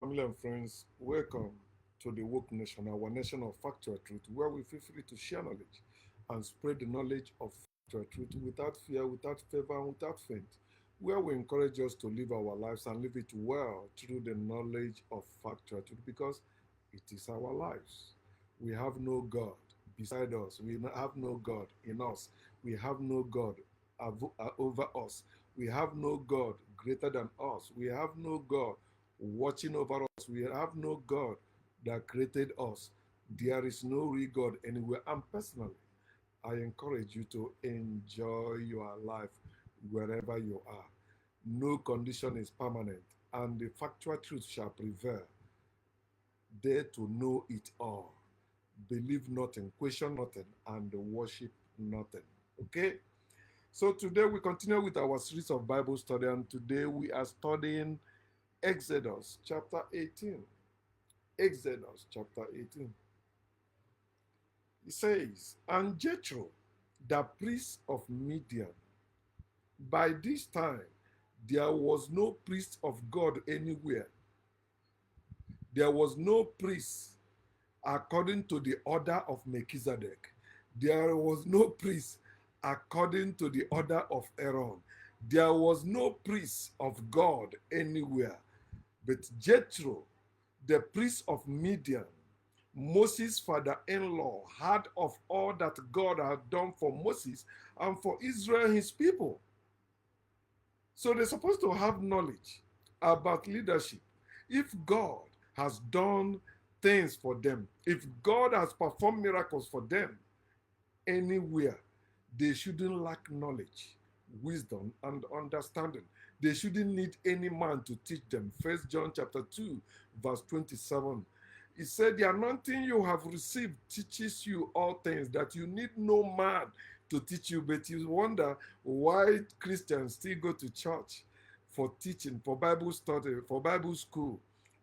Family and friends, welcome to the Woke Nation, our nation of factual truth, where we feel free to share knowledge and spread the knowledge of factual truth without fear, without favor, and without faint. Where we encourage us to live our lives and live it well through the knowledge of factual truth because it is our lives. We have no God beside us, we have no God in us, we have no God over us, we have no God greater than us, we have no God watching over us. We have no God that created us. There is no real God anywhere. And personally, I encourage you to enjoy your life wherever you are. No condition is permanent, and the factual truth shall prevail. Dare to know it all. Believe nothing, question nothing, and worship nothing. Okay? So today we continue with our series of Bible study, and today we are studying Exodus chapter 18. Exodus chapter 18. It says, And Jethro, the priest of Midian, by this time there was no priest of God anywhere. There was no priest according to the order of Melchizedek. There was no priest according to the order of Aaron. There was no priest of God anywhere. But Jethro, the priest of Midian, Moses' father-in-law, heard of all that God had done for Moses and for Israel, his people. So they're supposed to have knowledge about leadership. If God has done things for them, if God has performed miracles for them anywhere, they shouldn't lack knowledge, wisdom, and understanding. They shouldn't need any man to teach them. First John chapter 2, verse 27. He said, The anointing you have received teaches you all things, that you need no man to teach you. But you wonder why Christians still go to church for teaching, for Bible study, for Bible school,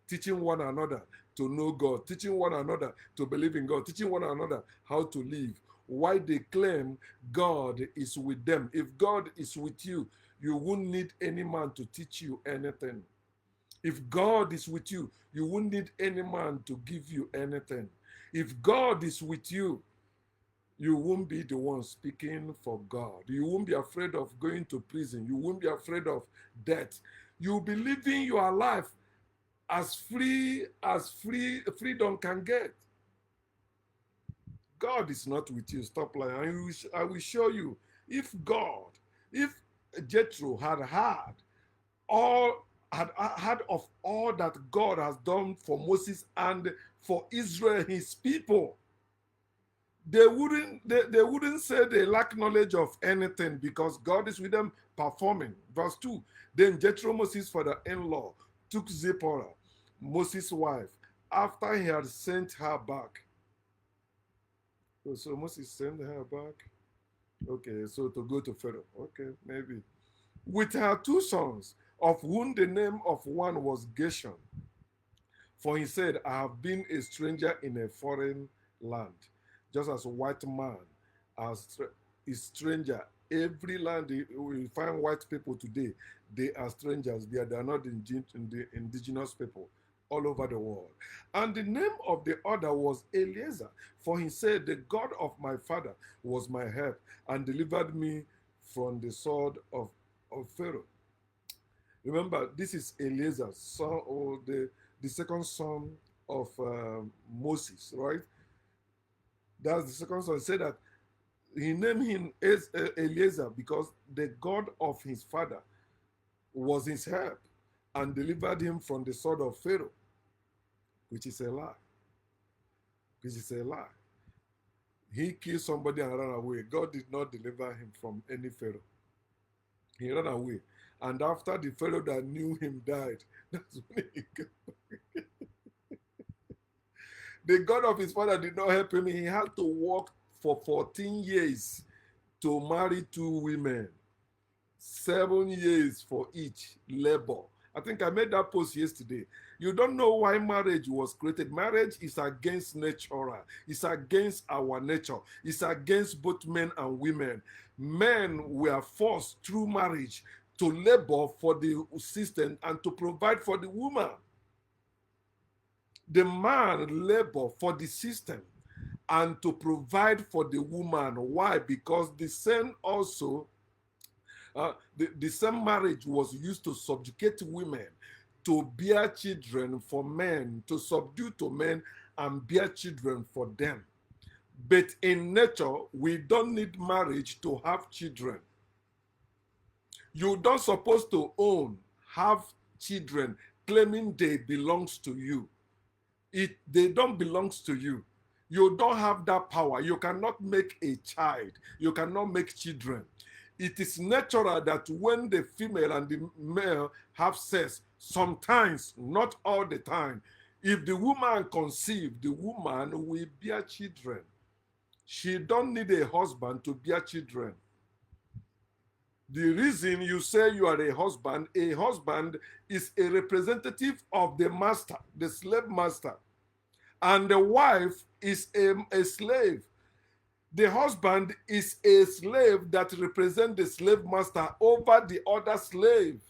teaching one another to know God, teaching one another to believe in God, teaching one another how to live. Why they claim God is with them. If God is with you, you won't need any man to teach you anything. If God is with you, you won't need any man to give you anything. If God is with you, you won't be the one speaking for God. You won't be afraid of going to prison. You won't be afraid of death. You'll be living your life as freedom can get. God is not with you. Stop lying. I will show you. If Jethro had heard of all that God has done for Moses and for Israel, his people, they wouldn't say they lack knowledge of anything because God is with them performing. Verse 2. Then Jethro, Moses' father-in-law, took Zipporah, Moses' wife, after he had sent her back. So Moses sent her back. Okay, so to go to Pharaoh. Okay, maybe. With her two sons, of whom the name of one was Gershon. For he said, I have been a stranger in a foreign land, just as a white man is stranger. Every land we find white people today, they are strangers. They are not the indigenous people all over the world. And the name of the other was Eliezer, for he said, The God of my father was my help and delivered me from the sword of Pharaoh. Remember, this is Eliezer, son, or the second son of Moses, right? That's the second son. He said that he named him as Eliezer because the God of his father was his help and delivered him from the sword of Pharaoh, which is a lie. Which is a lie. He killed somebody and ran away. God did not deliver him from any Pharaoh. He ran away. And after the Pharaoh that knew him died, that's when he came. The God of his father did not help him. He had to work for 14 years to marry two women, 7 years for each labor. I think I made that post yesterday. You don't know why marriage was created. Marriage is against nature. It's against our nature. It's against both men and women. Men were forced through marriage to labor for the system and to provide for the woman. The man labor for the system and to provide for the woman. Why? Because the same also, the same marriage was used to subjugate women, to bear children for men, to subdue to men and bear children for them. But in nature, we don't need marriage to have children. You don't supposed to own, have children claiming they belongs to you. They don't belongs to you. You don't have that power. You cannot make a child. You cannot make children. It is natural that when the female and the male have sex, sometimes, not all the time, if the woman conceive, the woman will bear children. She don't need a husband to bear children. The reason you say you are a husband is a representative of the master, the slave master. And the wife is a slave. The husband is a slave that represents the slave master over the other slave,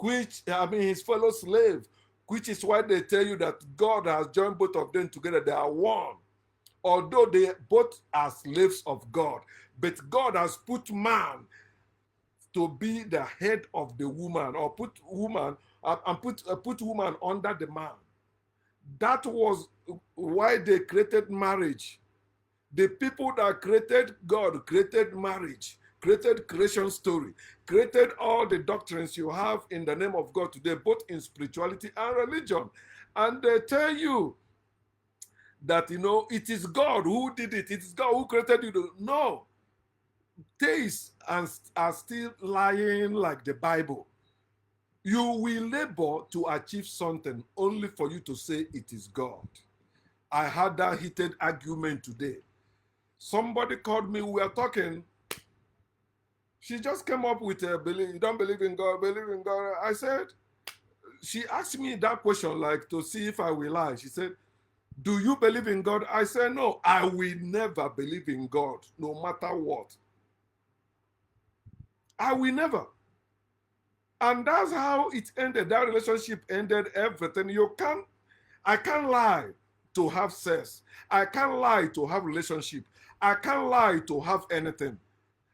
his fellow slave, which is why they tell you that God has joined both of them together. They are one. Although they both are slaves of God, but God has put man to be the head of the woman, or put woman and put woman under the man. That was why they created marriage. The people that created God created marriage, created creation story, created all the doctrines you have in the name of God today, both in spirituality and religion. And they tell you that, it is God who did it. It is God who created you. No. Theists are still lying like the Bible. You will labor to achieve something only for you to say it is God. I had that heated argument today. Somebody called me, we were talking. She just came up with a belief. You don't believe in God, believe in God. I said, she asked me that question like to see if I will lie. She said, do you believe in God? I said, no, I will never believe in God, no matter what. I will never. And that's how it ended. That relationship ended everything. I can't lie to have sex. I can't lie to have relationship. I can't lie to have anything.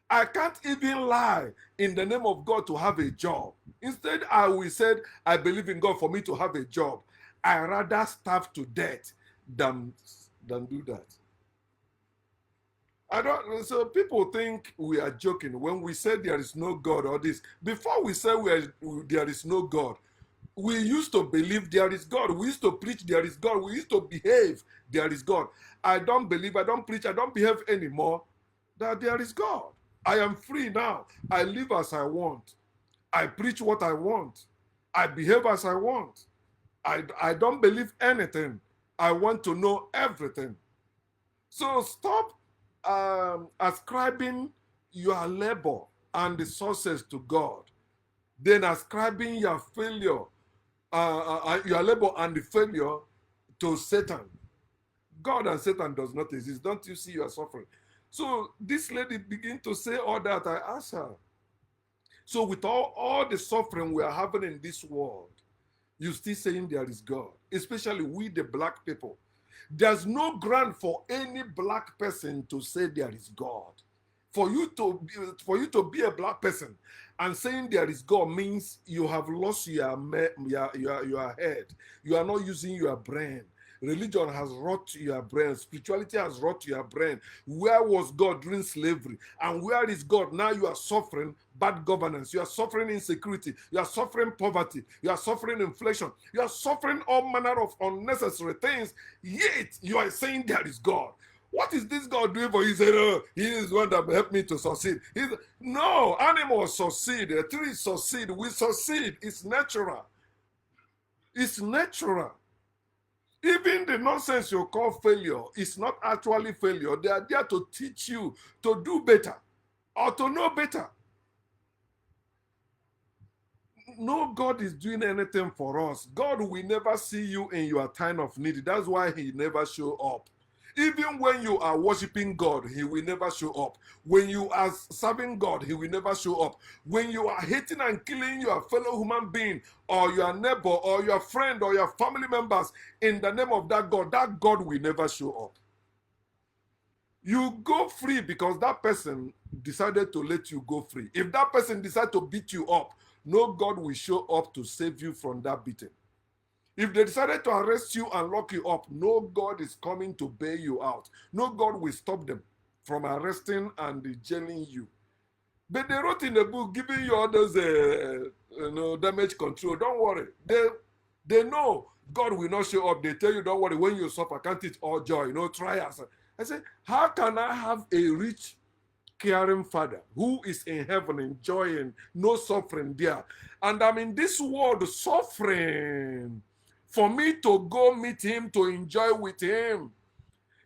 I can't even lie in the name of God to have a job. Instead, I will say, I believe in God for me to have a job. I rather starve to death than do that. So people think we are joking when we say there is no God or this. Before we say there is no God, we used to believe there is God. We used to preach there is God. We used to behave there is God. I don't believe, I don't preach, I don't behave anymore that there is God. I am free now. I live as I want. I preach what I want. I behave as I want. I don't believe anything. I want to know everything. So stop ascribing your labor and the success to God, then ascribing your failure, your labor and the failure to Satan. God and Satan does not exist. Don't you see you are suffering? So this lady began to say all that. I asked her. So with all the suffering we are having in this world, you still saying there is God, especially we the black people. There's no ground for any black person to say there is God. For you to be a black person and saying there is God means you have lost your head. You are not using your brain. Religion has rot your brain. Spirituality has rot your brain. Where was God during slavery? And where is God? Now you are suffering bad governance. You are suffering insecurity. You are suffering poverty. You are suffering inflation. You are suffering all manner of unnecessary things. Yet you are saying there is God. What is this God doing for you? He said, oh, he is the one that helped me to succeed. No, animals succeed. Trees succeed. We succeed. It's natural. It's natural. Even the nonsense you call failure is not actually failure. They are there to teach you to do better or to know better. No God is doing anything for us. God will never see you in your time of need. That's why he never show up. Even when you are worshiping God, He will never show up. When you are serving God, He will never show up. When you are hating and killing your fellow human being, or your neighbor, or your friend, or your family members in the name of that God will never show up. You go free because that person decided to let you go free. If that person decided to beat you up, no God will show up to save you from that beating. If they decided to arrest you and lock you up, no God is coming to bail you out. No God will stop them from arresting and jailing you. But they wrote in the book giving you all those damage control. Don't worry. They know God will not show up. They tell you, don't worry, when you suffer, can't it all joy? Try us. I say, how can I have a rich, caring Father who is in heaven enjoying no suffering there, and I'm in this world suffering, for me to go meet Him, to enjoy with Him?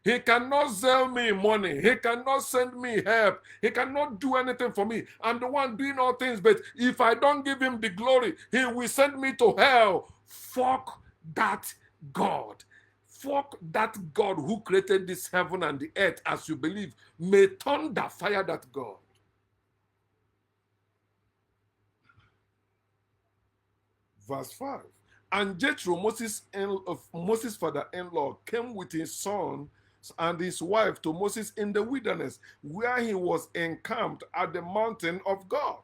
He cannot sell me money. He cannot send me help. He cannot do anything for me. I'm the one doing all things, but if I don't give Him the glory, He will send me to hell. Fuck that God. Fuck that God who created this heaven and the earth, as you believe, may thunder fire that God. Verse 5. And Jethro, Moses' father-in-law, came with his son and his wife to Moses in the wilderness, where he was encamped at the mountain of God.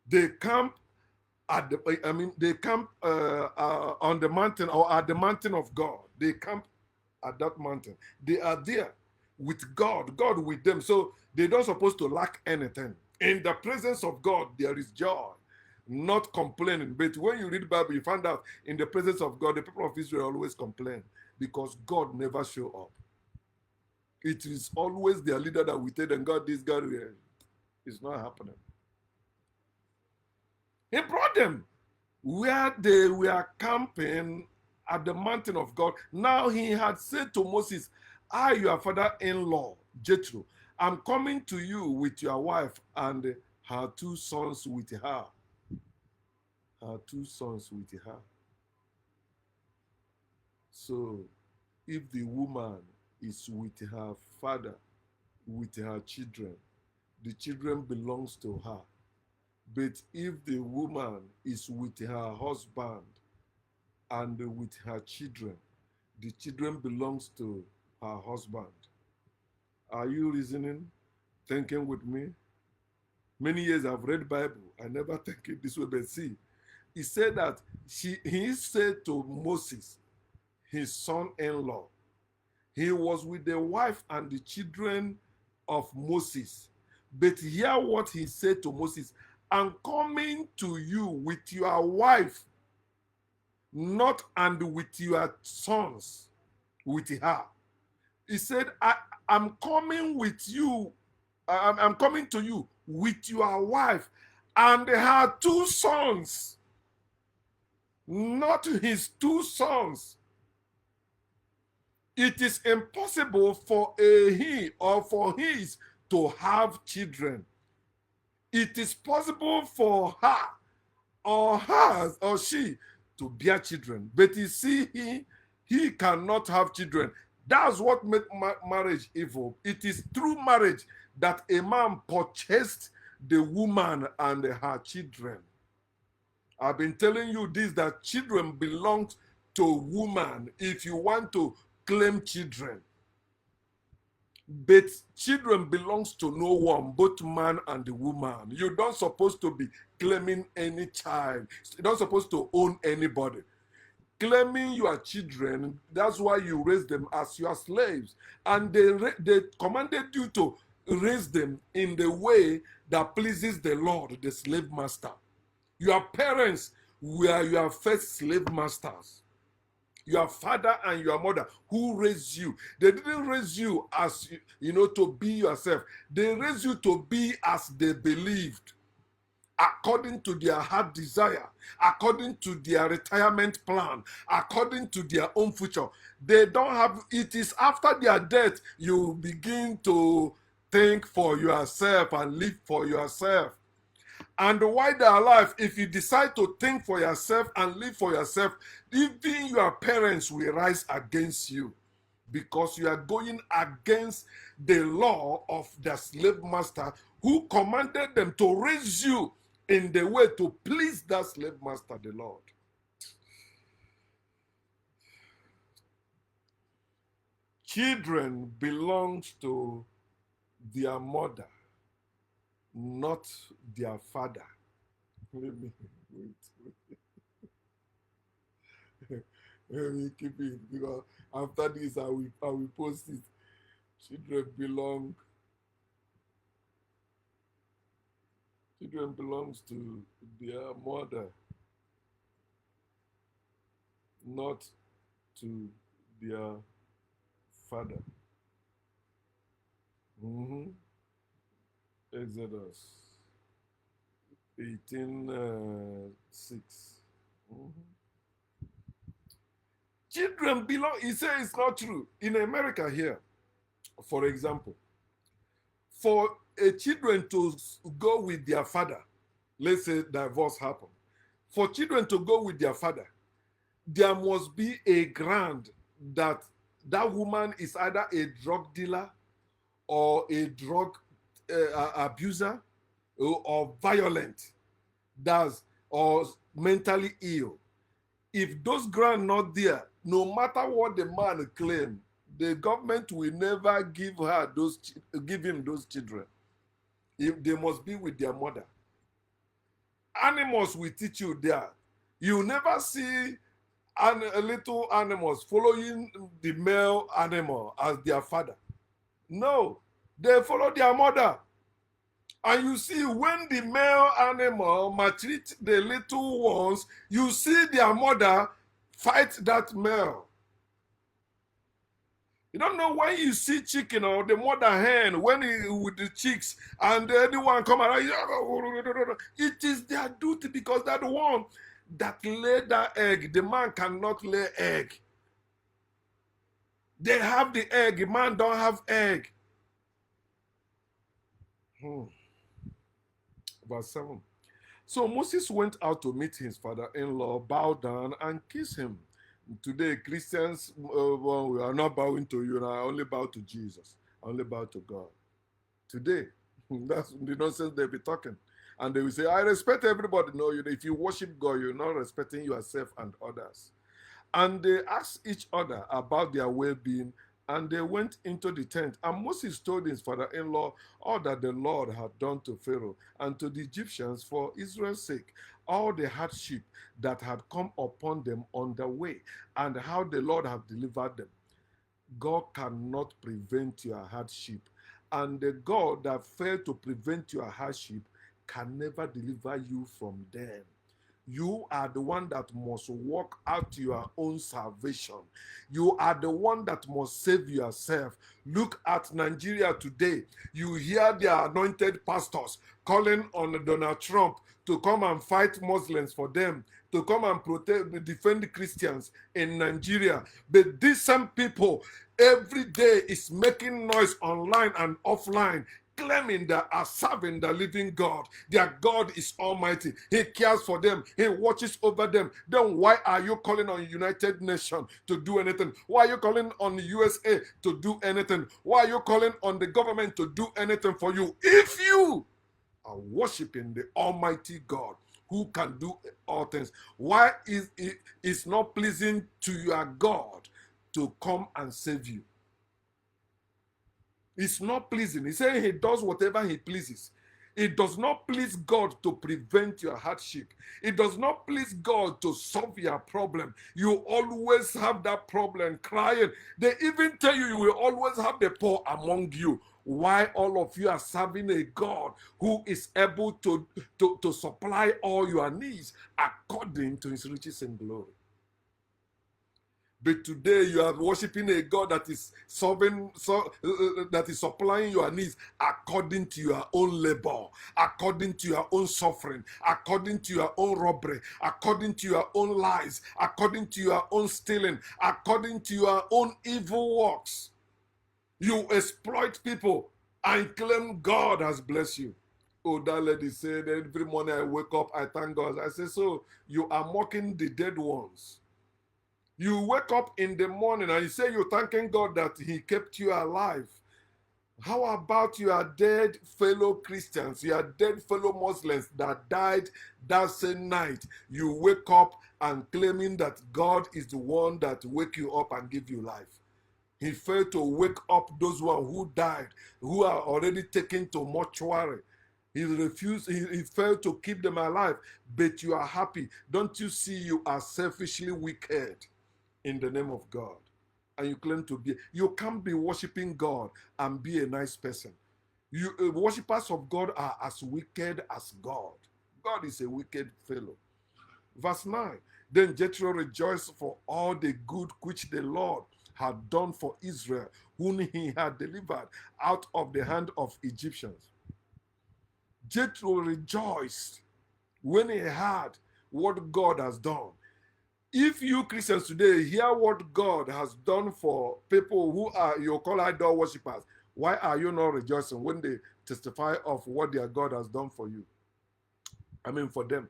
They camped on the mountain, or at the mountain of God. They camp at that mountain. They are there with God with them. So they don't supposed to lack anything. In the presence of God, there is joy, not complaining. But when you read the Bible, you find out in the presence of God, the people of Israel always complain because God never show up. It is always their leader that we tell them, God, this, God, it's not happening. He brought them where they were camping at the mountain of God. Now he had said to Moses, I, your father-in-law, Jethro, I'm coming to you with your wife and her 2 sons with her. Her 2 sons with her. So if the woman is with her father, with her children, the children belongs to her. But if the woman is with her husband and with her children, the children belongs to her husband. Are you reasoning, thinking with me? Many years I've read Bible. I never think it this way, but see, he said that he said to Moses, his son-in-law, he was with the wife and the children of Moses. But hear what he said to Moses, I'm coming to you with your wife, not and with your sons, with her. He said, I'm coming with you, I'm coming to you with your wife and her 2 sons, not his 2 sons. It is impossible for a he or for his to have children. It is possible for her or hers or she to bear children. But you see, he cannot have children. That's what made marriage evil. It is through marriage that a man purchased the woman and her children. I've been telling you this, that children belong to woman if you want to claim children. But children belongs to no one, both man and the woman. You don't supposed to be claiming any child. You don't supposed to own anybody. Claiming your children, that's why you raise them as your slaves. And they commanded you to raise them in the way that pleases the Lord, the slave master. Your parents were your first slave masters. Your father and your mother who raised you, they didn't raise you as, to be yourself. They raised you to be as they believed, according to their heart desire, according to their retirement plan, according to their own future. They don't have, it is after their death you begin to think for yourself and live for yourself. And while they are alive, if you decide to think for yourself and live for yourself, even your parents will rise against you. because you are going against the law of the slave master who commanded them to raise you in the way to please that slave master, the Lord. Children belong to their mother, not their father. Let me wait. Let me keep it, because after this I will post it. Children belongs to their mother, not to their father. Exodus 18:6. Children belong, he says it's not true. In America here, for example, for a children to go with their father, let's say divorce happened, for children to go with their father, there must be a ground that that woman is either a drug dealer or a drug abuser or violent, or mentally ill. If those grounds not there, no matter what the man claim, the government will never give him those children. If they must be with their mother. Animals will teach you there. You never see little animals following the male animal as their father. No, they follow their mother. And you see, when the male animal maltreat the little ones, you see their mother fight that male. You don't know when you see chicken or the mother hen, when with the chicks, and anyone come around, it is their duty, because that one that laid that egg, the man cannot lay egg. They have the egg, the man don't have egg. Verse 7. So Moses went out to meet his father-in-law, bowed down and kissed him. Today, Christians, well, we are not bowing to you, and I only bow to Jesus. I only bow to God. Today, that's the nonsense they'll be talking. And they will say, I respect everybody. No, if you worship God, you're not respecting yourself and others. And they asked each other about their well-being, and they went into the tent. And Moses told his father-in-law all that the Lord had done to Pharaoh and to the Egyptians for Israel's sake, all the hardship that had come upon them on the way, and how the Lord had delivered them. God cannot prevent your hardship. And the God that failed to prevent your hardship can never deliver you from them. You are the one that must work out your own salvation. You are the one that must save yourself. Look at Nigeria today. You hear the anointed pastors calling on Donald Trump to come and fight Muslims for them, to come and defend Christians in Nigeria. But these same people every day is making noise online and offline, claiming they are serving the living God. Their God is almighty. He cares for them. He watches over them. Then why are you calling on United Nations to do anything? Why are you calling on the USA to do anything? Why are you calling on the government to do anything for you? If you are worshiping the almighty God who can do all things, why is it not pleasing to your God to come and save you? It's not pleasing. He said he does whatever he pleases. It does not please God to prevent your hardship. It does not please God to solve your problem. You always have that problem crying. They even tell you will always have the poor among you. Why all of you are serving a God who is able to supply all your needs according to his riches and glory. But today you are worshiping a God that is that is supplying your needs according to your own labor, according to your own suffering, according to your own robbery, according to your own lies, according to your own stealing, according to your own evil works. You exploit people and claim God has blessed you. Oh, that lady said every morning I wake up, I thank God. I say, so you are mocking the dead ones. You wake up in the morning and you say you're thanking God that He kept you alive. How about your dead fellow Christians, your dead fellow Muslims that died that same night? You wake up and claiming that God is the one that wake you up and give you life. He failed to wake up those one who died, who are already taken to mortuary. He refused, he failed to keep them alive, but you are happy. Don't you see you are selfishly wicked in the name of God? And you claim to be, you can't be worshiping God and be a nice person. You worshippers of God are as wicked as God. God is a wicked fellow. Verse 9, then Jethro rejoiced for all the good which the Lord had done for Israel, whom he had delivered out of the hand of Egyptians. Jethro rejoiced when he heard what God has done. If you Christians today hear what God has done for people who are you call idol worshippers, why are you not rejoicing when they testify of what their God has done for you? I mean, for them.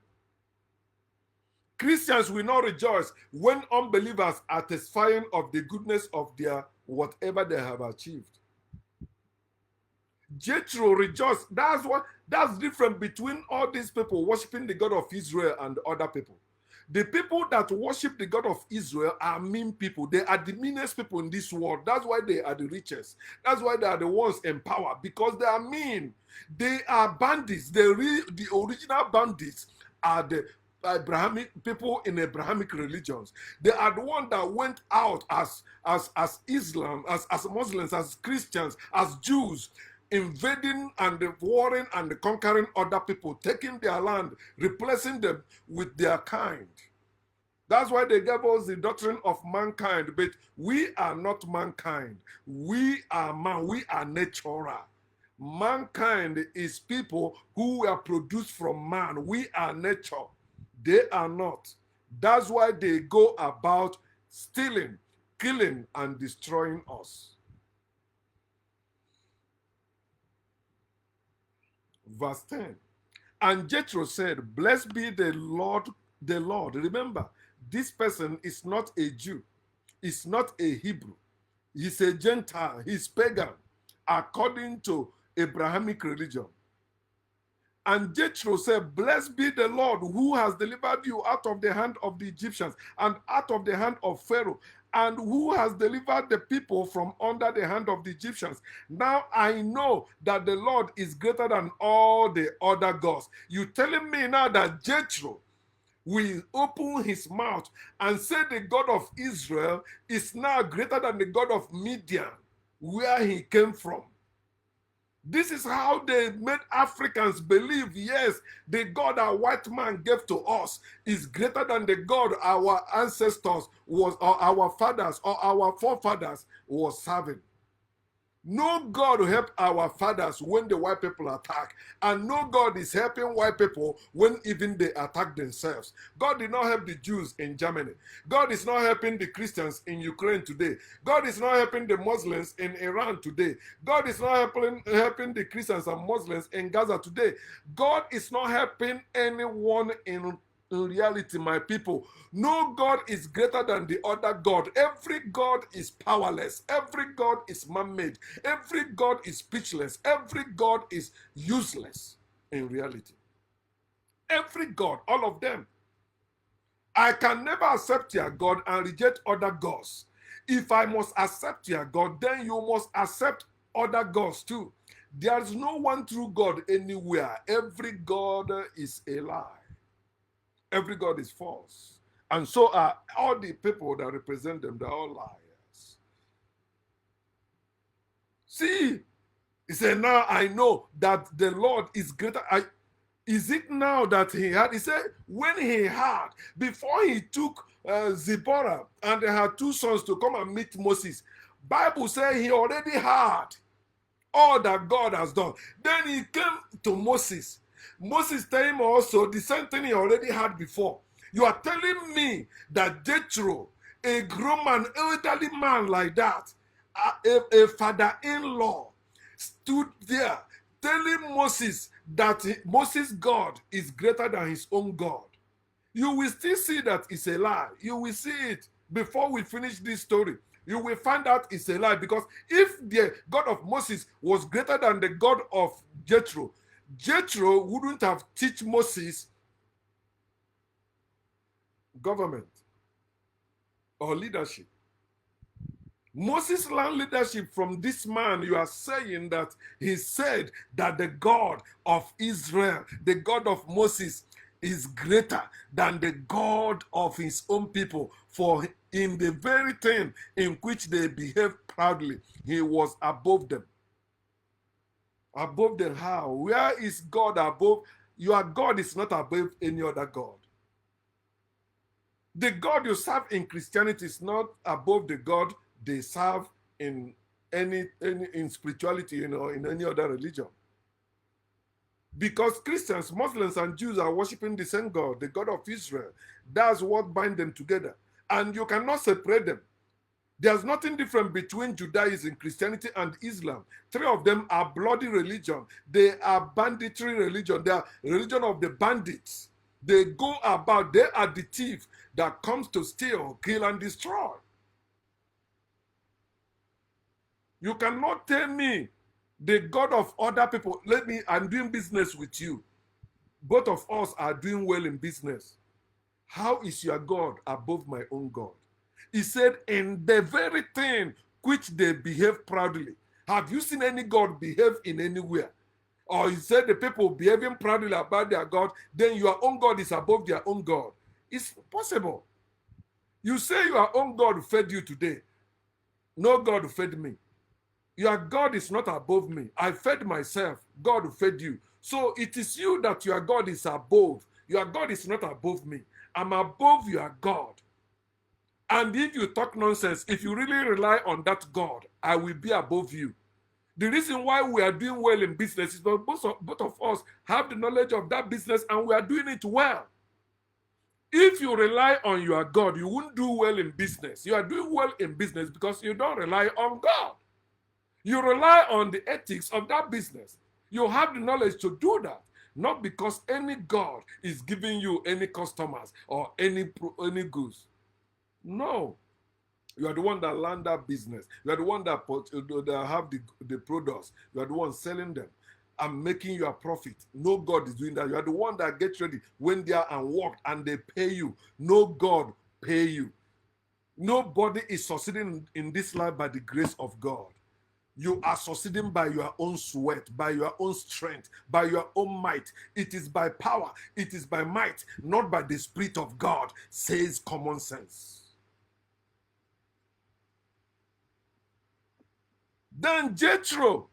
Christians will not rejoice when unbelievers are testifying of the goodness of their whatever they have achieved. Jethro rejoiced. That's different between all these people worshiping the God of Israel and other people. The people that worship the God of Israel are mean people. They are the meanest people in this world. That's why they are the richest. That's why they are the ones in power, because they are mean. They are bandits. The original bandits are the Abrahamic people in Abrahamic religions. They are the ones that went out as Islam, as Muslims, as Christians, as Jews, invading and warring and conquering other people, taking their land, replacing them with their kind. That's why they gave us the doctrine of mankind, but we are not mankind. We are man, we are natural. Mankind is people who were produced from man. We are nature. They are not. That's why they go about stealing, killing, and destroying us. Verse 10. And Jethro said, blessed be the Lord, the Lord. Remember, this person is not a Jew. He's not a Hebrew. He's a Gentile. He's pagan, according to Abrahamic religion. And Jethro said, blessed be the Lord who has delivered you out of the hand of the Egyptians and out of the hand of Pharaoh, and who has delivered the people from under the hand of the Egyptians. Now I know that the Lord is greater than all the other gods. You telling me now that Jethro will open his mouth and say the God of Israel is now greater than the God of Midian, where he came from? This is how they made Africans believe, yes, the God our white man gave to us is greater than the God our ancestors was, or our fathers, or our forefathers was serving. No God helped our fathers when the white people attack, and no God is helping white people when even they attack themselves. God did not help the Jews in Germany. God is not helping the Christians in Ukraine today. God is not helping the Muslims in Iran today. God is not helping the Christians and Muslims in Gaza today. God is not helping anyone in reality, my people. No God is greater than the other God. Every God is powerless. Every God is man-made. Every God is speechless. Every God is useless in reality. Every God, all of them. I can never accept your God and reject other gods. If I must accept your God, then you must accept other gods too. There's no one true God anywhere. Every God is a lie. Every God is false. And so are all the people that represent them. They're all liars. See, he said, now I know that the Lord is greater. Is it now that he had? He said, when he had, before he took Zipporah and they had two sons to come and meet Moses, Bible says he already had all that God has done. Then he came to Moses. Moses told him also the same thing he already had before. You are telling me that Jethro, a grown man, elderly man like that, a father-in-law, stood there telling Moses that Moses' God is greater than his own God. You will still see that it's a lie. You will see it. before we finish this story, you will find out it's a lie. Because if the God of Moses was greater than the God of Jethro, Jethro wouldn't have teach Moses government or leadership. Moses learned leadership from this man. You are saying that he said that the God of Israel, the God of Moses, is greater than the God of his own people. For in the very thing in which they behave proudly, he was above them. Above them how? Where is God above? Your God is not above any other God. The God you serve in Christianity is not above the God they serve in any in spirituality, in any other religion. Because Christians, Muslims, and Jews are worshiping the same God, the God of Israel. That's what binds them together. And you cannot separate them. There's nothing different between Judaism, Christianity, and Islam. Three of them are bloody religion. They are banditry religion. They are religion of the bandits. They go about, they are the thief that comes to steal, kill, and destroy. You cannot tell me the God of other people, I'm doing business with you. Both of us are doing well in business. How is your God above my own God? He said, in the very thing which they behave proudly. Have you seen any God behave in anywhere? Or he said the people behaving proudly about their God, then your own God is above their own God. It's possible. You say your own God fed you today. No God fed me. Your God is not above me. I fed myself. God fed you. So it is you that your God is above. Your God is not above me. I'm above your God. And if you talk nonsense, if you really rely on that God, I will be above you. The reason why we are doing well in business is that both of us have the knowledge of that business and we are doing it well. If you rely on your God, you won't do well in business. You are doing well in business because you don't rely on God. You rely on the ethics of that business. You have the knowledge to do that. Not because any God is giving you any customers or any goods. No. You are the one that learned that business. You are the one that have the products. You are the one selling them and making your profit. No God is doing that. You are the one that gets ready, went there and worked, and they pay you. No God pay you. Nobody is succeeding in this life by the grace of God. You are succeeding by your own sweat, by your own strength, by your own might. It is by power, it is by might, not by the Spirit of God, says common sense. Then Jethro,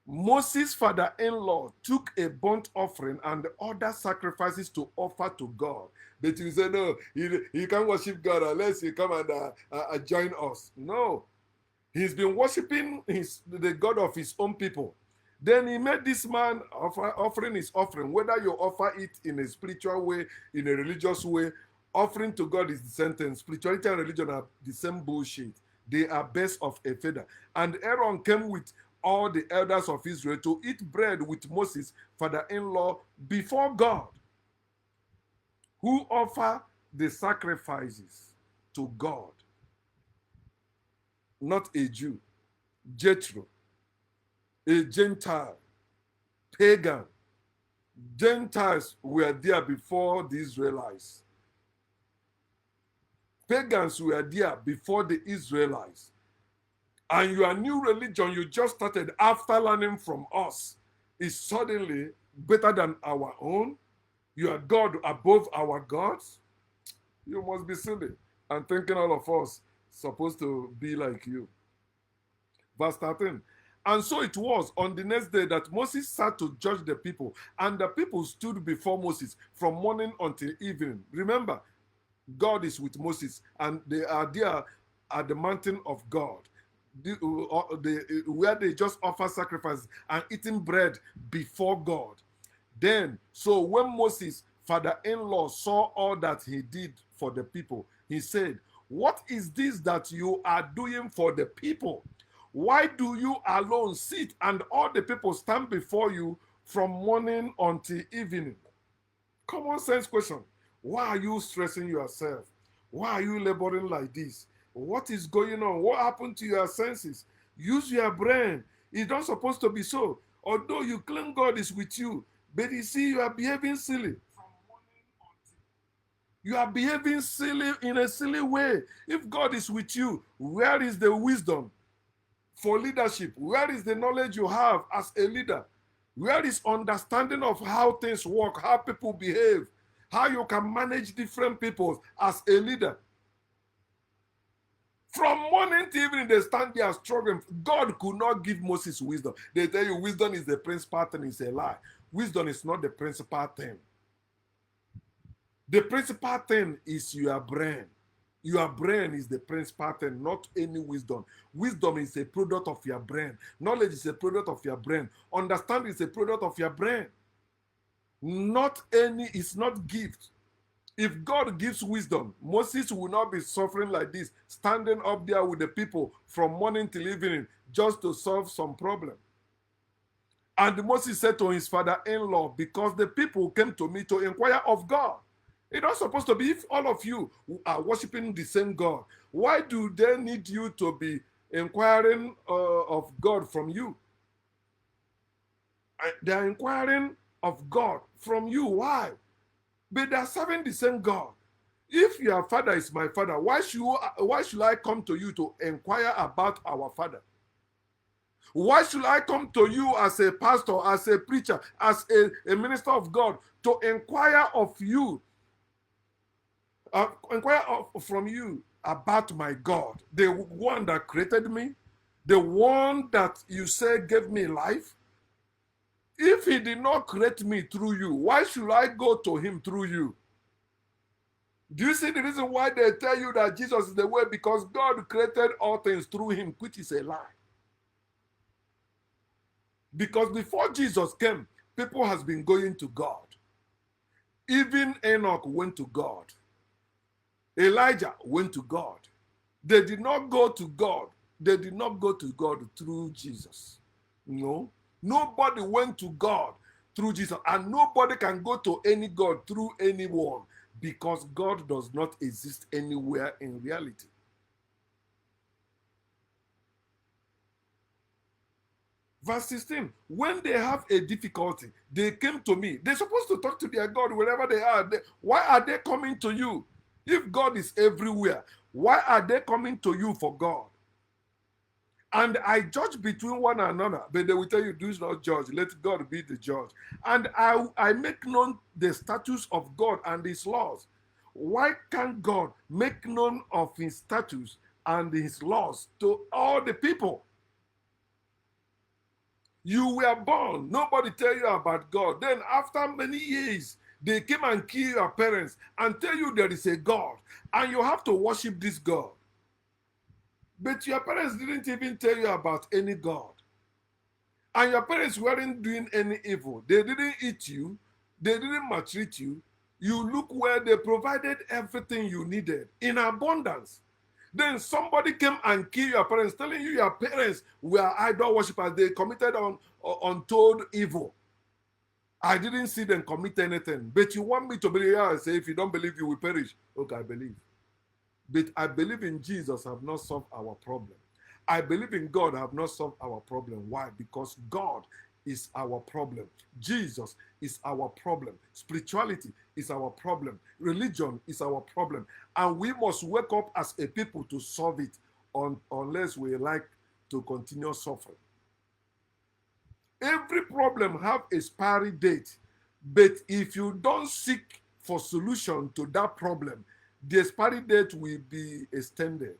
Moses' father-in-law, took a burnt offering and other sacrifices to offer to God. But you say, no, he can't worship God unless he come and join us. No. He's been worshiping the God of his own people. Then he made this man offering his offering. Whether you offer it in a spiritual way, in a religious way, offering to God is the same thing. Spirituality and religion are the same bullshit. They are birds of a feather. And Aaron came with all the elders of Israel to eat bread with Moses, father-in-law, before God, who offer the sacrifices to God. Not a Jew, Jethro, a Gentile, pagan. Gentiles were there before the Israelites. Pagans were there before the Israelites. And your new religion you just started after learning from us is suddenly better than our own. You are God above our gods. You must be silly and thinking all of us supposed to be like you. Verse 13. And so it was on the next day that Moses sat to judge the people, and the people stood before Moses from morning until evening. Remember, God is with Moses, and they are there at the mountain of God, where they just offer sacrifices and eating bread before God. Then, so when Moses' father-in-law saw all that he did for the people, he said, "What is this that you are doing for the people? Why do you alone sit and all the people stand before you from morning until evening?" Common sense question. Why are you stressing yourself? Why are you laboring like this? What is going on? What happened to your senses? Use your brain. It's not supposed to be so. Although you claim God is with you, but you see, you are behaving silly. You are behaving silly in a silly way. If God is with you, where is the wisdom for leadership? Where is the knowledge you have as a leader? Where is understanding of how things work, how people behave, how you can manage different people as a leader? From morning to evening, they stand there struggling. God could not give Moses wisdom. They tell you wisdom is the principal thing. It's a lie. Wisdom is not the principal thing. The principal thing is your brain. Your brain is the principal thing, not any wisdom. Wisdom is a product of your brain. Knowledge is a product of your brain. Understanding is a product of your brain. It's not gift. If God gives wisdom, Moses will not be suffering like this, standing up there with the people from morning till evening just to solve some problem. And Moses said to his father-in-law, because the people came to me to inquire of God. It's not supposed to be. If all of you are worshiping the same God, why do they need you to be inquiring of God from you? They are inquiring of God from you. Why? But they are serving the same God. If your father is my father, why should I come to you to inquire about our father? Why should I come to you as a pastor, as a preacher, as a minister of God to inquire of you, from you about my God, the one that created me, the one that you say gave me life? If he did not create me through you, why should I go to him through you? Do you see the reason why they tell you that Jesus is the way? Because God created all things through him, which is a lie. Because before Jesus came, people has been going to God. Even Enoch went to God. Elijah went to God. They did not go to God. They did not go to God through Jesus. No. Nobody went to God through Jesus. And nobody can go to any God through anyone, because God does not exist anywhere in reality. Verse 16, when they have a difficulty, they came to me. They're supposed to talk to their God wherever they are. Why are they coming to you? If God is everywhere, why are they coming to you for God? And I judge between one another, but they will tell you, do not judge. Let God be the judge. And I make known the statutes of God and his laws. Why can't God make known of his statutes and his laws to all the people? You were born, nobody tell you about God. Then after many years, they came and kill your parents and tell you there is a God, and you have to worship this God. But your parents didn't even tell you about any God. And your parents weren't doing any evil. They didn't eat you. They didn't maltreat you. You look where they provided everything you needed in abundance. Then somebody came and killed your parents, telling you your parents were idol worshippers. They committed untold evil. I didn't see them commit anything. But you want me to believe? I say, if you don't believe, you will perish. Okay, I believe. But I believe in Jesus have not solved our problem. I believe in God have not solved our problem. Why? Because God is our problem. Jesus is our problem. Spirituality is our problem. Religion is our problem. And we must wake up as a people to solve it unless we like to continue suffering. Every problem have a expiry date. But if you don't seek for solution to that problem, the expiry date will be extended.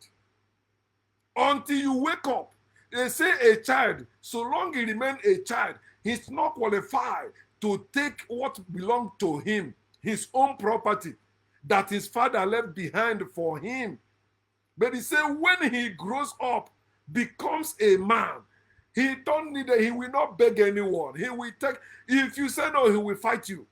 Until you wake up, they say a child, so long he remains a child, he's not qualified to take what belongs to him, his own property, that his father left behind for him. But he said when he grows up, becomes a man, he don't need it, he will not beg anyone. He will take, if you say no, he will fight you.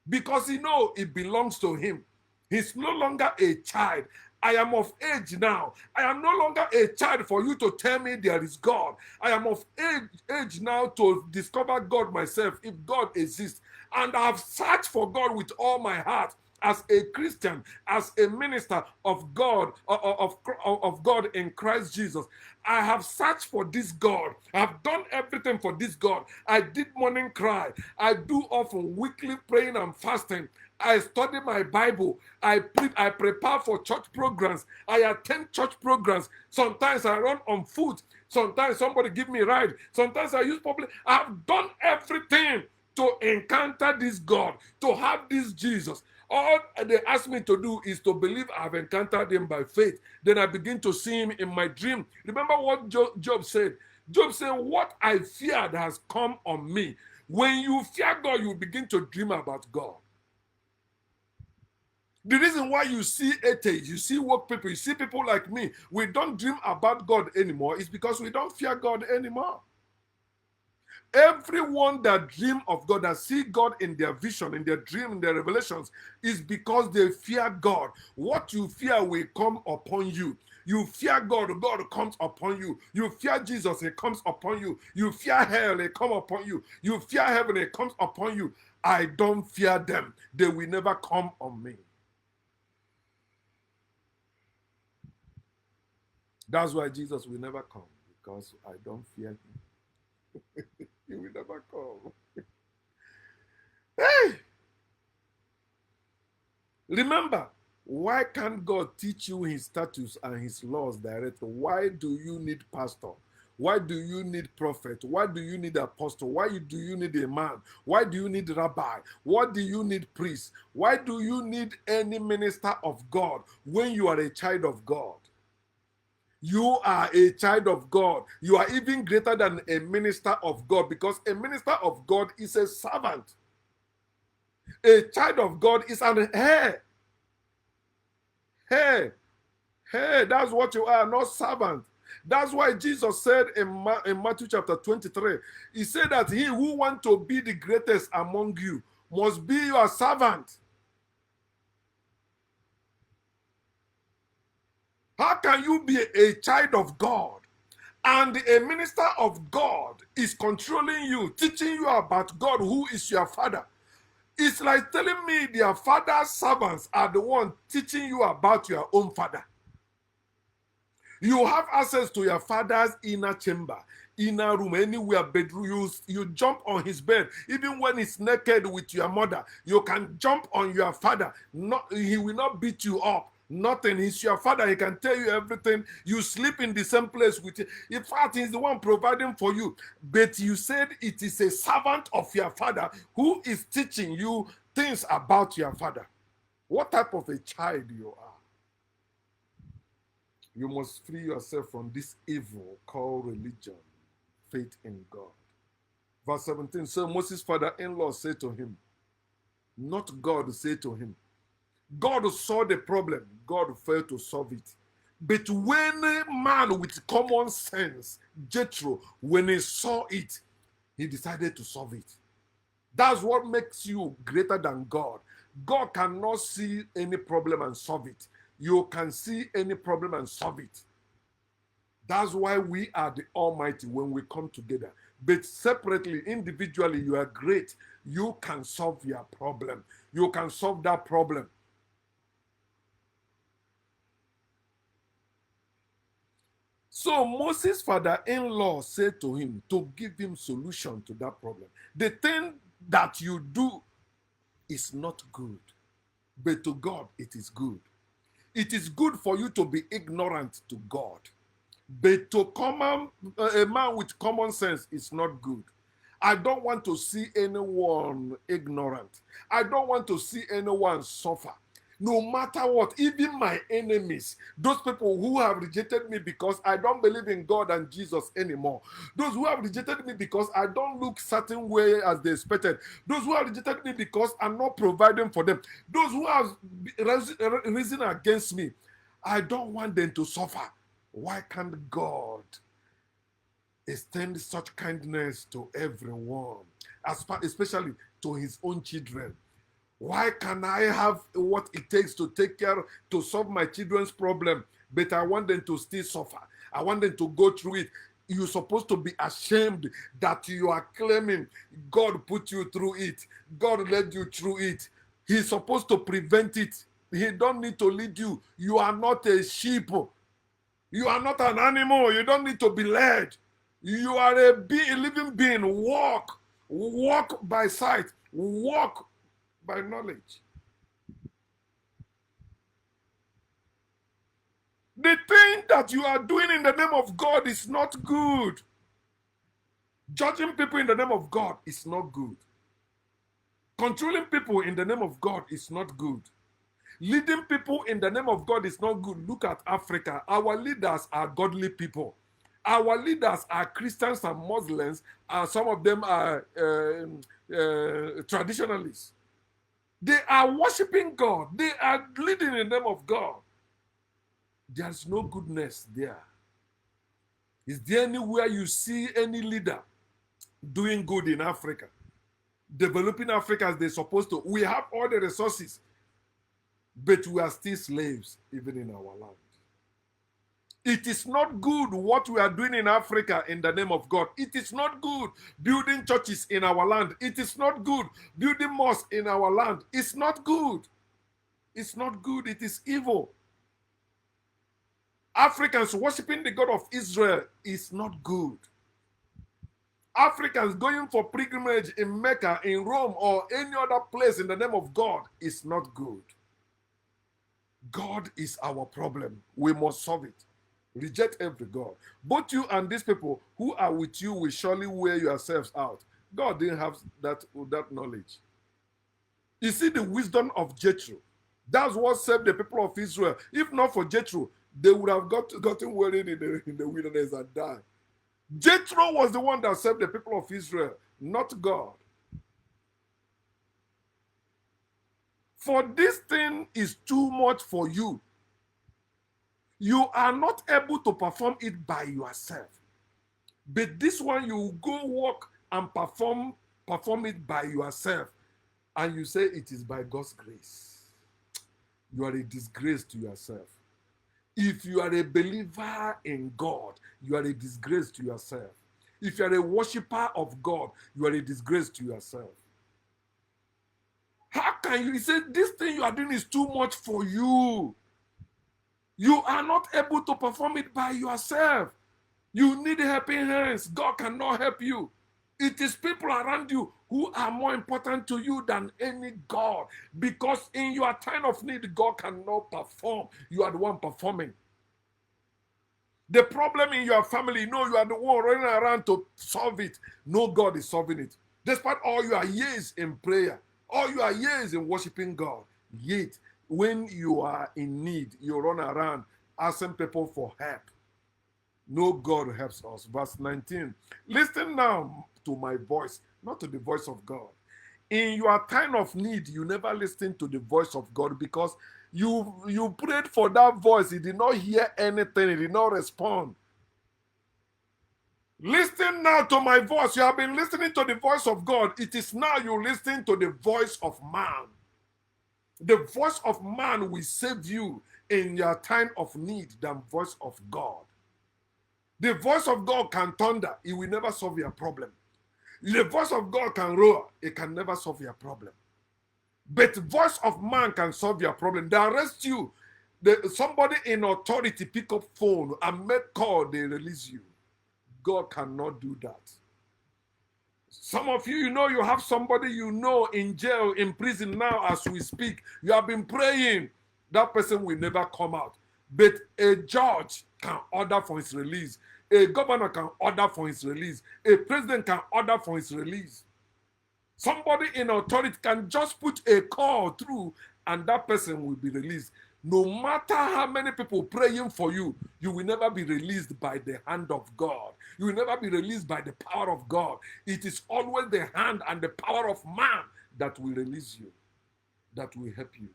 Because he knows it belongs to him. He's no longer a child. I am of age now. I am no longer a child for you to tell me there is God. I am of age now to discover God myself, if God exists. And I have searched for God with all my heart. as a Christian, as a minister of God, of God in Christ Jesus. I have searched for this God. I have done everything for this God. I did morning cry. I do often weekly praying and fasting. I study my Bible. I prepare for church programs. I attend church programs. Sometimes I run on foot. Sometimes somebody give me a ride. Sometimes I use public. I've done everything to encounter this God, to have this Jesus. All they ask me to do is to believe I've encountered him by faith. Then I begin to see him in my dream. Remember what Job said? Job said, what I feared has come on me. When you fear God, you begin to dream about God. The reason why you see atheists, you see woke people, you see people like me, we don't dream about God anymore is because we don't fear God anymore. Everyone that dream of God, that see God in their vision, in their dream, in their revelations, is because they fear God. What you fear will come upon you. You fear God, God comes upon you. You fear Jesus, it comes upon you. You fear hell, it comes upon you. You fear heaven, it comes upon you. I don't fear them. They will never come on me. That's why Jesus will never come, because I don't fear him. He will never come. Hey! Remember, why can't God teach you his statutes and his laws directly? Why do you need pastor? Why do you need prophet? Why do you need apostle? Why do you need a man? Why do you need rabbi? What do you need priest? Why do you need any minister of God when you are a child of God? You are a child of God. You are even greater than a minister of God, because a minister of God is a servant. A child of God is an heir. Heir. Heir, that's what you are, not servant. That's why Jesus said in Matthew chapter 23, he said that he who wants to be the greatest among you must be your servant. How can you be a child of God and a minister of God is controlling you, teaching you about God who is your father? It's like telling me their father's servants are the ones teaching you about your own father. You have access to your father's inner chamber, inner room, anywhere, bedroom. You jump on his bed. Even when he's naked with your mother, you can jump on your father. He will not beat you up. Nothing. He's your father. He can tell you everything. You sleep in the same place with him. In fact, he's the one providing for you. But you said it is a servant of your father who is teaching you things about your father. What type of a child you are? You must free yourself from this evil called religion, faith in God. Verse 17, so Moses' father-in-law said to him, not God said to him. God saw the problem. God failed to solve it. But when a man with common sense, Jethro, when he saw it, he decided to solve it. That's what makes you greater than God. God cannot see any problem and solve it. You can see any problem and solve it. That's why we are the Almighty when we come together. But separately, individually, you are great. You can solve your problem. You can solve that problem. So Moses' father-in-law said to him to give him solution to that problem. The thing that you do is not good, but to God it is good. It is good for you to be ignorant to God, but to a man with common sense is not good. I don't want to see anyone ignorant. I don't want to see anyone suffer. No matter what, even my enemies, those people who have rejected me because I don't believe in God and Jesus anymore, those who have rejected me because I don't look certain way as they expected, those who have rejected me because I'm not providing for them, those who have risen against me, I don't want them to suffer. Why can't God extend such kindness to everyone, especially to his own children? Why can I have what it takes to take care, to solve my children's problem, but I want them to still suffer? I want them to go through it. You're supposed to be ashamed that you are claiming God put you through it. God led you through it. He's supposed to prevent it. He don't need to lead you. You are not a sheep. You are not an animal. You don't need to be led. You are a living being. Walk. Walk by sight. Walk by knowledge. The thing that you are doing in the name of God is not good. Judging people in the name of God is not good. Controlling people in the name of God is not good. Leading people in the name of God is not good. Look at Africa. Our leaders are godly people. Our leaders are Christians and Muslims, and some of them are traditionalists. They are worshiping God. They are leading in the name of God. There's no goodness there. Is there anywhere you see any leader doing good in Africa? Developing Africa as they're supposed to. We have all the resources, but we are still slaves even in our land. It is not good what we are doing in Africa in the name of God. It is not good building churches in our land. It is not good building mosques in our land. It's not good. It's not good. It is evil. Africans worshiping the God of Israel is not good. Africans going for pilgrimage in Mecca, in Rome, or any other place in the name of God is not good. God is our problem. We must solve it. Reject every God. Both you and these people who are with you will surely wear yourselves out. God didn't have that knowledge. You see the wisdom of Jethro. That's what saved the people of Israel. If not for Jethro, they would have gotten worried in the wilderness and died. Jethro was the one that saved the people of Israel, not God. For this thing is too much for you. You are not able to perform it by yourself. But this one, you go walk and perform it by yourself. And you say it is by God's grace. You are a disgrace to yourself. If you are a believer in God, you are a disgrace to yourself. If you are a worshiper of God, you are a disgrace to yourself. How can you say this thing you are doing is too much for you? You are not able to perform it by yourself. You need helping hands. God cannot help you. It is people around you who are more important to you than any God. Because in your time of need, God cannot perform. You are the one performing. The problem in your family, you are the one running around to solve it. No God is solving it. Despite all your years in prayer, all your years in worshiping God, yet when you are in need, you run around asking people for help. No God helps us. Verse 19. Listen now to my voice, not to the voice of God. In your time of need, you never listen to the voice of God because you prayed for that voice. He did not hear anything. He did not respond. Listen now to my voice. You have been listening to the voice of God. It is now you listen to the voice of man. The voice of man will save you in your time of need than voice of God. The voice of God can thunder. It will never solve your problem. The voice of God can roar. It can never solve your problem. But the voice of man can solve your problem. They arrest you. Somebody in authority pick up phone and make call. They release you. God cannot do that. Some of you, you have somebody in jail, in prison now as we speak. You have been praying. That person will never come out. But a judge can order for his release. A governor can order for his release. A president can order for his release. Somebody in authority can just put a call through and that person will be released. No matter how many people praying for you, you will never be released by the hand of God. You will never be released by the power of God. It is always the hand and the power of man that will release you, that will help you.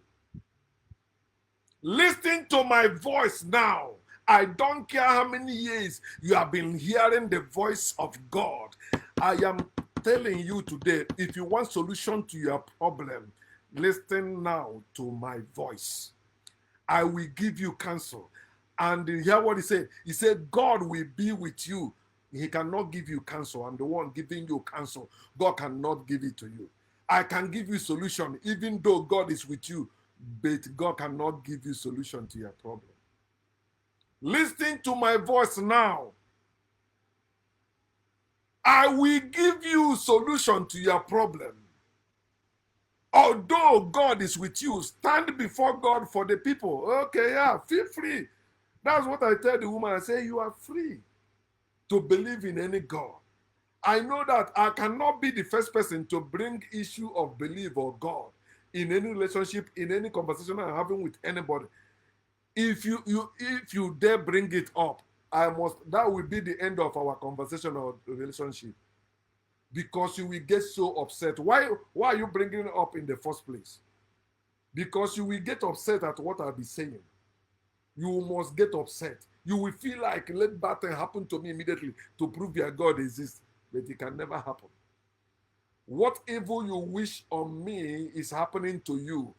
Listen to my voice now. I don't care how many years you have been hearing the voice of God. I am telling you today, if you want solution to your problem, listen now to my voice. I will give you counsel. And hear what he said. He said, God will be with you. He cannot give you counsel. I'm the one giving you counsel. God cannot give it to you. I can give you solution, even though God is with you, but God cannot give you solution to your problem. Listen to my voice now. I will give you solution to your problem. Although God is with you, stand before God for the people. Okay, yeah, feel free. That's what I tell the woman. I say, you are free to believe in any God. I know that I cannot be the first person to bring issue of belief or God in any relationship, in any conversation I'm having with anybody. If you dare bring it up, that will be the end of our conversation or relationship, because you will get so upset. Why are you bringing it up in the first place? Because you will get upset at what I'll be saying. You must get upset. You will feel like, let bad thing happen to me immediately to prove your God exists, but it can never happen. What evil you wish on me is happening to you,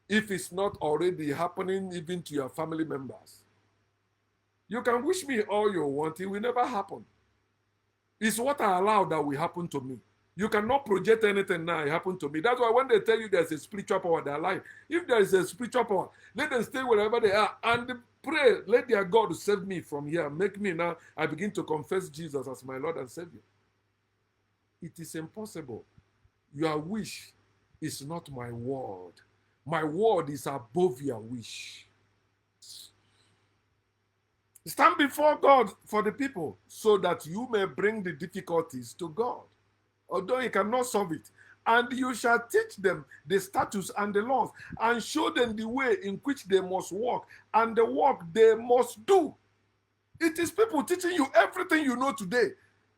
if it's not already happening even to your family members. You can wish me all you want, it will never happen. It's what I allow that will happen to me. You cannot project anything now, it happened to me. That's why when they tell you there's a spiritual power in their life, if there is a spiritual power, let them stay wherever they are and pray, let their God save me from here. Make me now, I begin to confess Jesus as my Lord and Savior. It is impossible. Your wish is not my word. My word is above your wish. Stand before God for the people so that you may bring the difficulties to God, although He cannot solve it. And you shall teach them the statutes and the laws, and show them the way in which they must walk, and the work they must do. It is people teaching you everything you know today.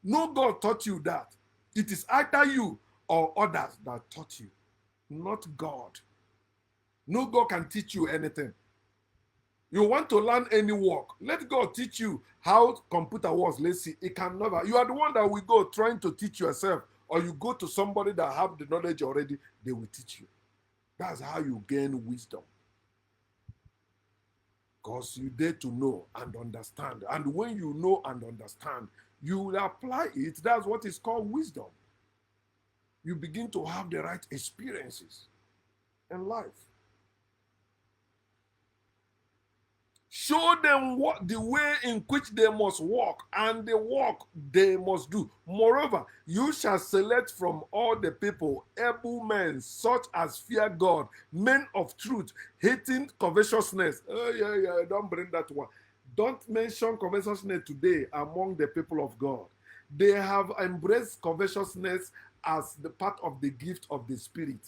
No God taught you that. It is either you or others that taught you, not God. No God can teach you anything. You want to learn any work, let God teach you how computer works. Let's see. It can never. You are the one that will go trying to teach yourself, or you go to somebody that have the knowledge already, they will teach you. That's how you gain wisdom. Because you dare to know and understand. And when you know and understand, you will apply it. That's what is called wisdom. You begin to have the right experiences in life. Show them what the way in which they must walk, and the work they must do. Moreover, you shall select from all the people able men, such as fear God, men of truth, hating covetousness. Oh, yeah, don't bring that one. Don't mention covetousness today among the people of God. They have embraced covetousness as the part of the gift of the Spirit.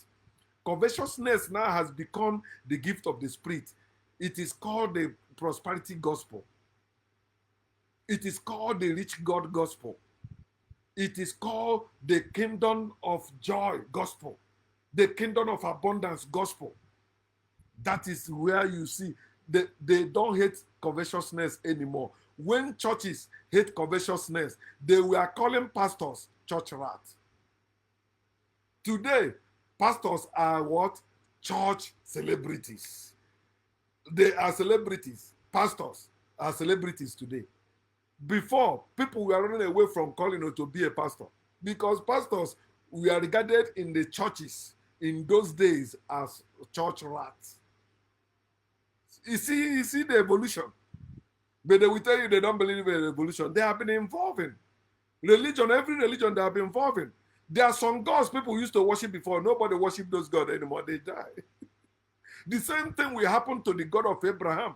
Covetousness now has become the gift of the Spirit. It is called the prosperity gospel. It is called the rich God gospel. It is called the kingdom of joy gospel, the kingdom of abundance gospel. That is where you see they don't hate covetousness anymore. When churches hate covetousness, they were calling pastors church rats. Today, pastors are what? Church celebrities. They are celebrities. Pastors are celebrities today. Before, people were running away from calling to be a pastor, because pastors were regarded in the churches in those days as church rats. You see the evolution. But they will tell you they don't believe in evolution. They have been involving religion, every religion they have been involving. There are some gods people used to worship before. Nobody worship those gods anymore. They die. The same thing will happen to the God of Abraham.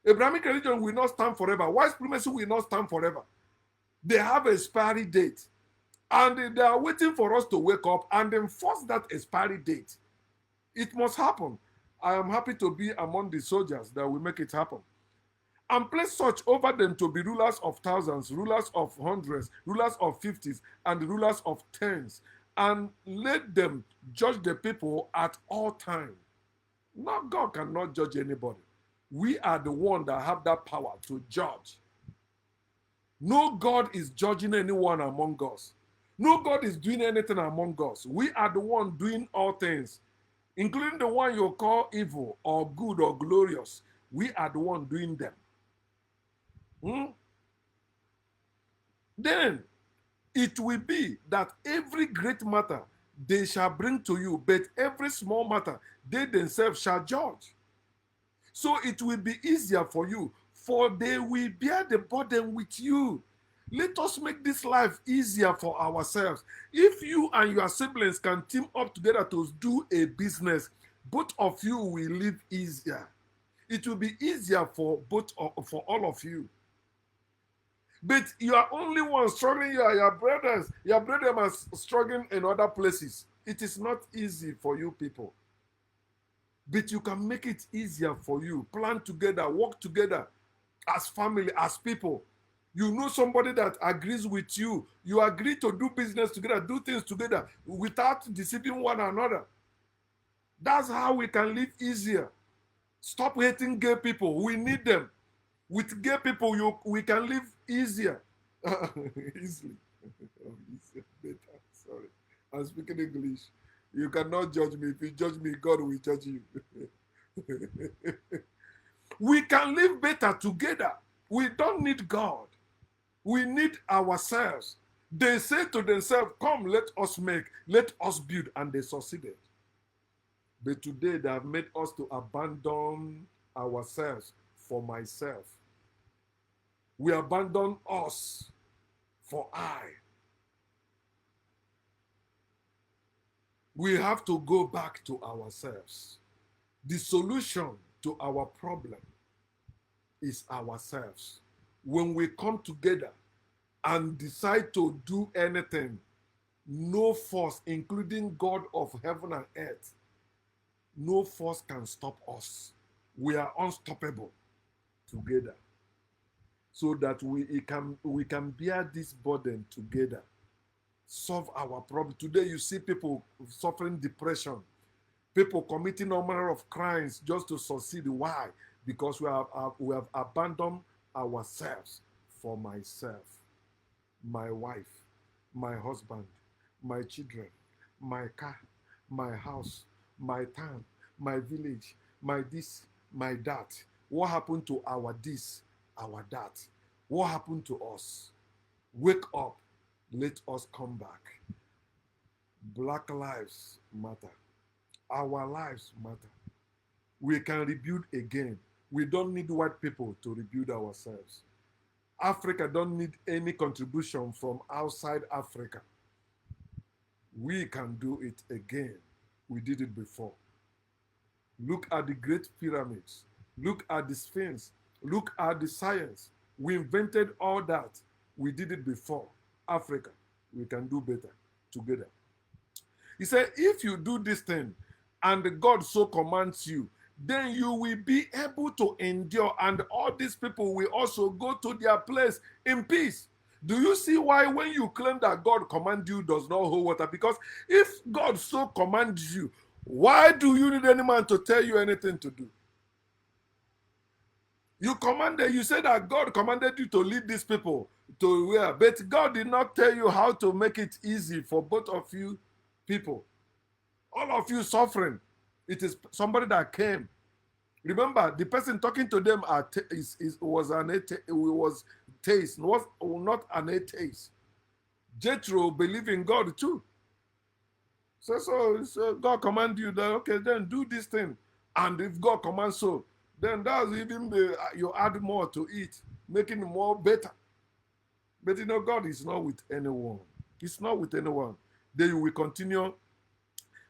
Abrahamic religion will not stand forever. White supremacy will not stand forever. They have an expiry date. And they are waiting for us to wake up and enforce that expiry date. It must happen. I am happy to be among the soldiers that will make it happen. And place such over them to be rulers of thousands, rulers of hundreds, rulers of fifties, and rulers of tens. And let them judge the people at all times. Now, God cannot judge anybody. We are the one that have that power to judge. No God is judging anyone among us. No God is doing anything among us. We are the one doing all things, including the one you call evil or good or glorious. We are the one doing them. Then it will be that every great matter they shall bring to you, but every small matter they themselves shall judge. So it will be easier for you, for they will bear the burden with you. Let us make this life easier for ourselves. If you and your siblings can team up together to do a business, both of you will live easier. It will be easier for for all of you. But you are only one struggling. Your brothers are struggling in other places. It is not easy for you people. But you can make it easier for you. Plan together, work together as family, as people. You know somebody that agrees with you. You agree to do business together, do things together without deceiving one another. That's how we can live easier. Stop hating gay people. We need them. With gay people, we can live easier. Easily. Easier, better. Sorry. I'm speaking English. You cannot judge me. If you judge me, God will judge you. We can live better together. We don't need God. We need ourselves. They say to themselves, come, let us make, let us build, and they succeeded. But today they have made us to abandon ourselves for myself. We abandon us for I. We have to go back to ourselves. The solution to our problem is ourselves. When we come together and decide to do anything, no force, including God of heaven and earth, no force can stop us. We are unstoppable together. So that we can bear this burden together. Solve our problem. Today you see people suffering depression. People committing all manner of crimes just to succeed. Why? Because we have abandoned ourselves for myself, my wife, my husband, my children, my car, my house, my town, my village, my this, my that. What happened to our this, our that? What happened to us? Wake up. Let us come back. Black lives matter. Our lives matter. We can rebuild again. We don't need white people to rebuild ourselves. Africa don't need any contribution from outside Africa. We can do it again. We did it before. Look at the Great Pyramids. Look at the Sphinx. Look at the science. We invented all that. We did it before. Africa, we can do better together. He said, if you do this thing and God so commands you, then you will be able to endure, and all these people will also go to their place in peace. Do you see why when you claim that God command you does not hold water? Because if God so commands you, why do you need any man to tell you anything to do? You said that God commanded you to lead these people to where, but God did not tell you how to make it easy for both of you people. All of you suffering. It is somebody that came. Remember, the person talking to them was not an atheist. Jethro believed in God too. So God command you that, okay, then do this thing. And if God commands so, then that's even you add more to it, making it more better. But you know, God is not with anyone. He's not with anyone. Then you will continue.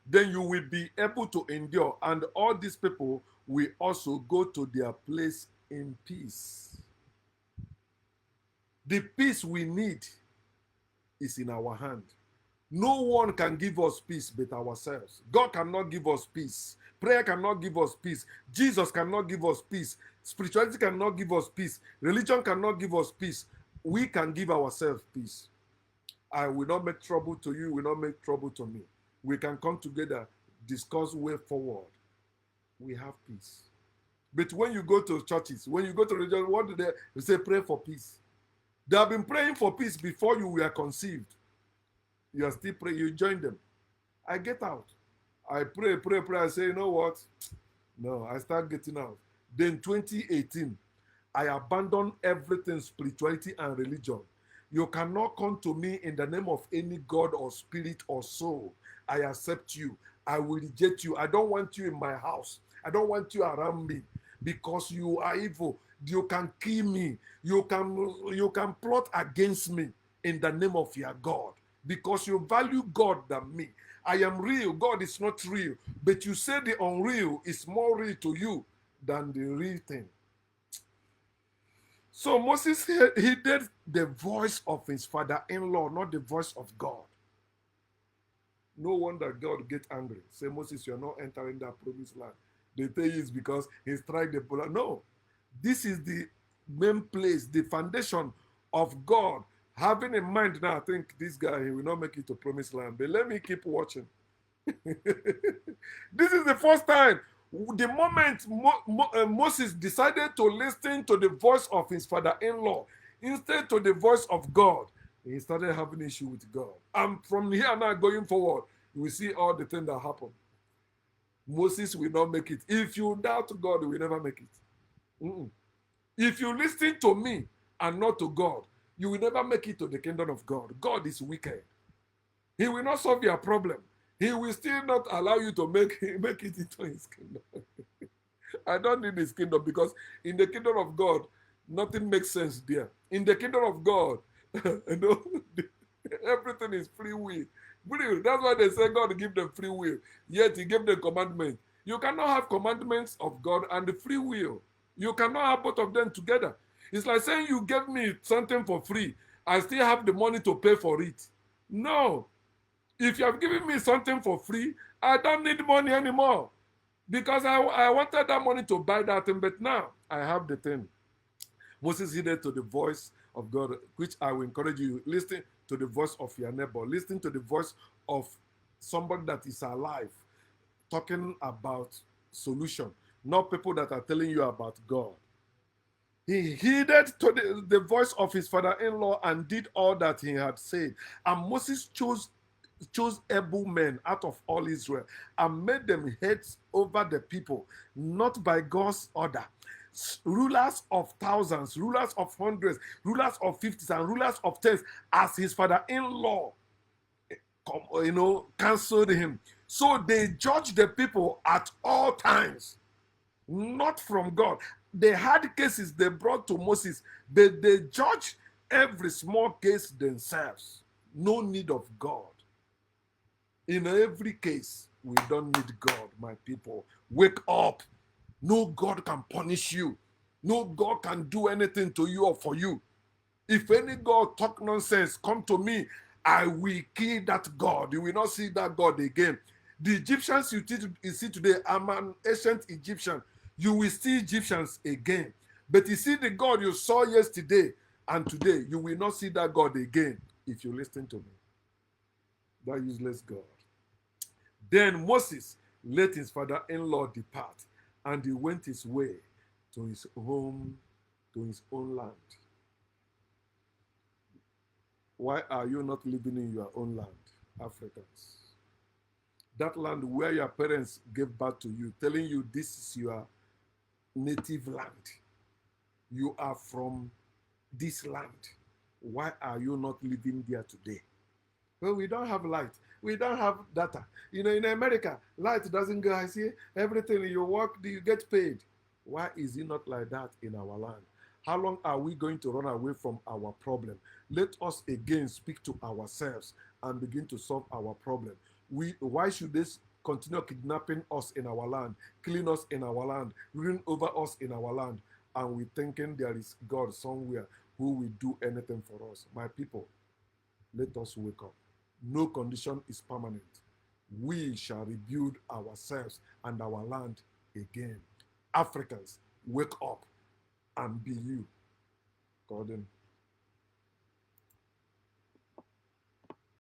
Then you will be able to endure. And all these people will also go to their place in peace. The peace we need is in our hand. No one can give us peace but ourselves. God cannot give us peace. Prayer cannot give us peace. Jesus cannot give us peace. Spirituality cannot give us peace. Religion cannot give us peace. We can give ourselves peace. I will not make trouble to you, will not make trouble to me. We can come together, discuss way forward. We have peace. But when you go to churches, when you go to religion, what do they say? Pray for peace. They have been praying for peace before you were conceived. You are still praying, you join them. I get out. I pray. I say, you know what? No, I start getting out. Then 2018, I abandoned everything, spirituality and religion. You cannot come to me in the name of any God or spirit or soul. I accept you. I will reject you. I don't want you in my house. I don't want you around me because you are evil. You can kill me. You can plot against me in the name of your God because you value God than me. I am real. God is not real. But you say the unreal is more real to you than the real thing. So Moses heeded the voice of his father-in-law, not the voice of God. No wonder God get angry. Say, Moses, you're not entering that promised land. They tell you it's because he strike the polar. No. This is the main place, the foundation of God. Having in mind now, I think this guy, he will not make it to promised land. But let me keep watching. This is the first time. The moment Moses decided to listen to the voice of his father-in-law instead to the voice of God, he started having issue with God. And from here now going forward, we see all the things that happen. Moses will not make it. If you doubt God, you will never make it. If you listen to me and not to God, you will never make it to the kingdom of God. God is wicked. He will not solve your problem. He will still not allow you to make it into his kingdom. I don't need his kingdom because in the kingdom of God, nothing makes sense there. In the kingdom of God, everything is free will. That's why they say God give them free will. Yet he gave them commandments. You cannot have commandments of God and the free will. You cannot have both of them together. It's like saying you gave me something for free. I still have the money to pay for it. No. If you have given me something for free, I don't need money anymore. Because I wanted that money to buy that thing, but now I have the thing. Moses heeded to the voice of God, which I will encourage you. Listen to the voice of your neighbor. Listen to the voice of somebody that is alive, talking about solution, not people that are telling you about God. He heeded to the voice of his father-in-law and did all that he had said. And Moses chose able men out of all Israel and made them heads over the people, not by God's order. Rulers of thousands, rulers of hundreds, rulers of fifties, and rulers of tens, as his father-in-law, counseled him. So they judged the people at all times, not from God. They had cases they brought to Moses, but they judged every small case themselves. No need of God. In every case, we don't need God, my people. Wake up. No God can punish you. No God can do anything to you or for you. If any God talk nonsense, come to me. I will kill that God. You will not see that God again. The Egyptians you see today, I'm an ancient Egyptian. You will see Egyptians again. But you see the God you saw yesterday and today, you will not see that God again if you listen to me. That useless God. Then Moses let his father-in-law depart, and he went his way to his home, to his own land. Why are you not living in your own land, Africans? That land where your parents gave birth to you, telling you this is your native land. You are from this land. Why are you not living there today? Well, we don't have light. We don't have data. In America, light doesn't go. I see everything you work, you get paid. Why is it not like that in our land? How long are we going to run away from our problem? Let us again speak to ourselves and begin to solve our problem. Why should they continue kidnapping us in our land, killing us in our land, ruling over us in our land, and we thinking there is God somewhere who will do anything for us? My people, let us wake up. No condition is permanent. We shall rebuild ourselves and our land again. Africans, wake up and be you. Gordon.